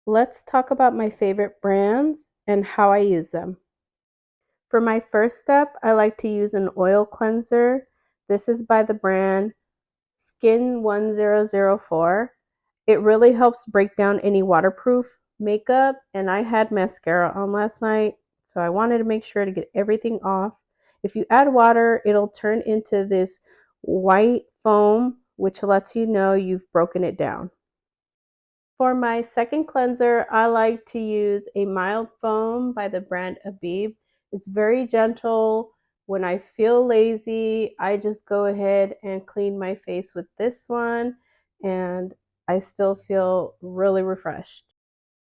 Let's talk about my favorite brands and how I use them. For my first step, I like to use an oil cleanser. This is by the brand Skin 1004. It really helps break down any waterproof makeup, and I had mascara on last night, so I wanted to make sure to get everything off. If you add water, it'll turn into this white foam, which lets you know you've broken it down. For my second cleanser, I like to use a mild foam by the brand Abib. It's very gentle. When I feel lazy, I just go ahead and clean my face with this one, and I still feel really refreshed.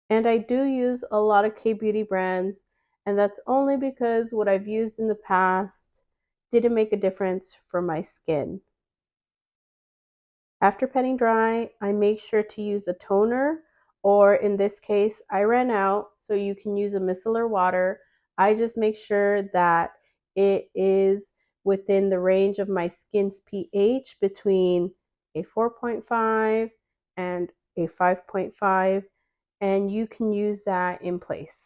And I do use a lot of K-beauty brands, and that's only because what I've used in the past didn't make a difference for my skin. After petting dry, I make sure to use a toner, or in this case, I ran out, so you can use a Miscellar Water. I just make sure that it is within the range of my skin's pH between a 4.5 and a 5.5, and you can use that in place.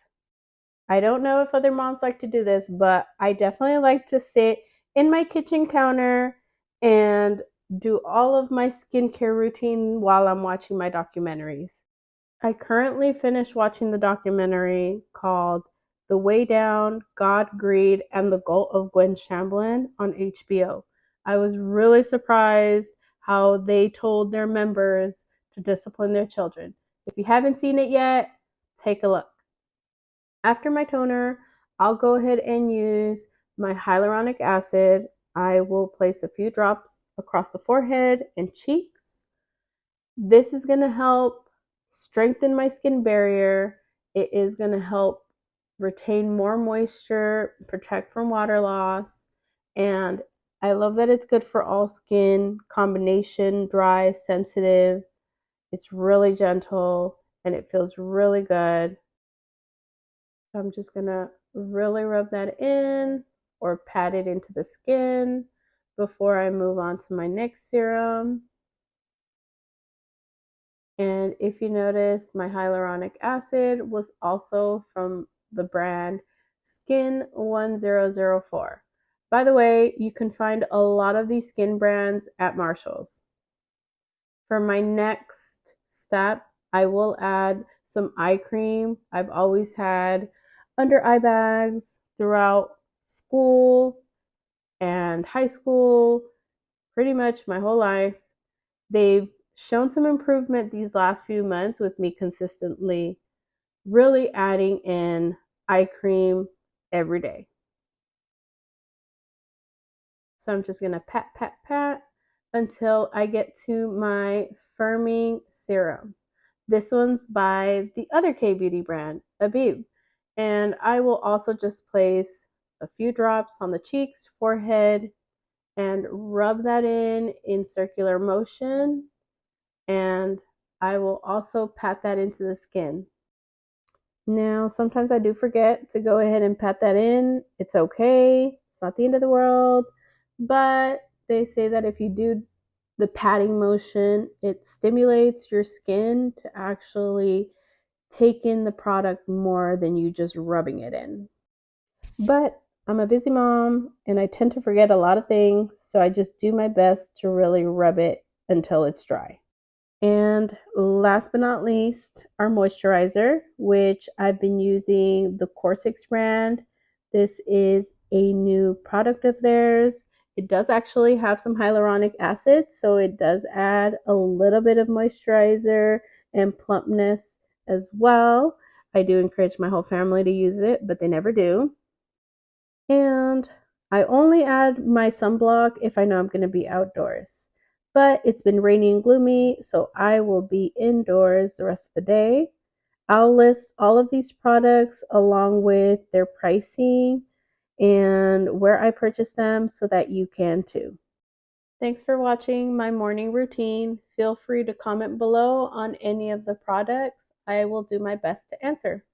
I don't know if other moms like to do this, but I definitely like to sit in my kitchen counter and do all of my skincare routine while I'm watching my documentaries. I currently finished watching the documentary called The Way Down, God, Greed, and the Cult of Gwen Shamblin on HBO. I was really surprised how they told their members to discipline their children. If you haven't seen it yet, take a look. After my toner, I'll go ahead and use my hyaluronic acid. I will place a few drops across the forehead and cheeks. This is going to help strengthen my skin barrier. It is going to help retain more moisture, protect from water loss, and I love that it's good for all skin, combination, dry, sensitive. It's really gentle and it feels really good. So I'm just going to really rub that in or pat it into the skin before I move on to my next serum. And if you notice, my hyaluronic acid was also from the brand Skin 1004. By the way, you can find a lot of these skin brands at Marshall's. For my next step, I will add some eye cream. I've always had under eye bags throughout school and high school, pretty much my whole life. They've shown some improvement these last few months with me consistently really adding in eye cream every day. So I'm just going to pat, pat, pat until I get to my firming serum. This one's by the other K-beauty brand, Abib. And I will also just place a few drops on the cheeks, forehead, and rub that in circular motion. And I will also pat that into the skin. Now, sometimes I do forget to go ahead and pat that in. It's okay. It's not the end of the world. But they say that if you do the patting motion, it stimulates your skin to actually take in the product more than you just rubbing it in. But I'm a busy mom and I tend to forget a lot of things, so I just do my best to really rub it until it's dry. And last but not least, our moisturizer, which I've been using the Corsx brand. This is a new product of theirs. It does actually have some hyaluronic acid, so it does add a little bit of moisturizer and plumpness as well. I do encourage my whole family to use it, but they never do. And I only add my sunblock if I know I'm going to be outdoors. But it's been rainy and gloomy, so I will be indoors the rest of the day. I'll list all of these products along with their pricing and where I purchased them so that you can too. Thanks for watching my morning routine. Feel free to comment below on any of the products. I will do my best to answer.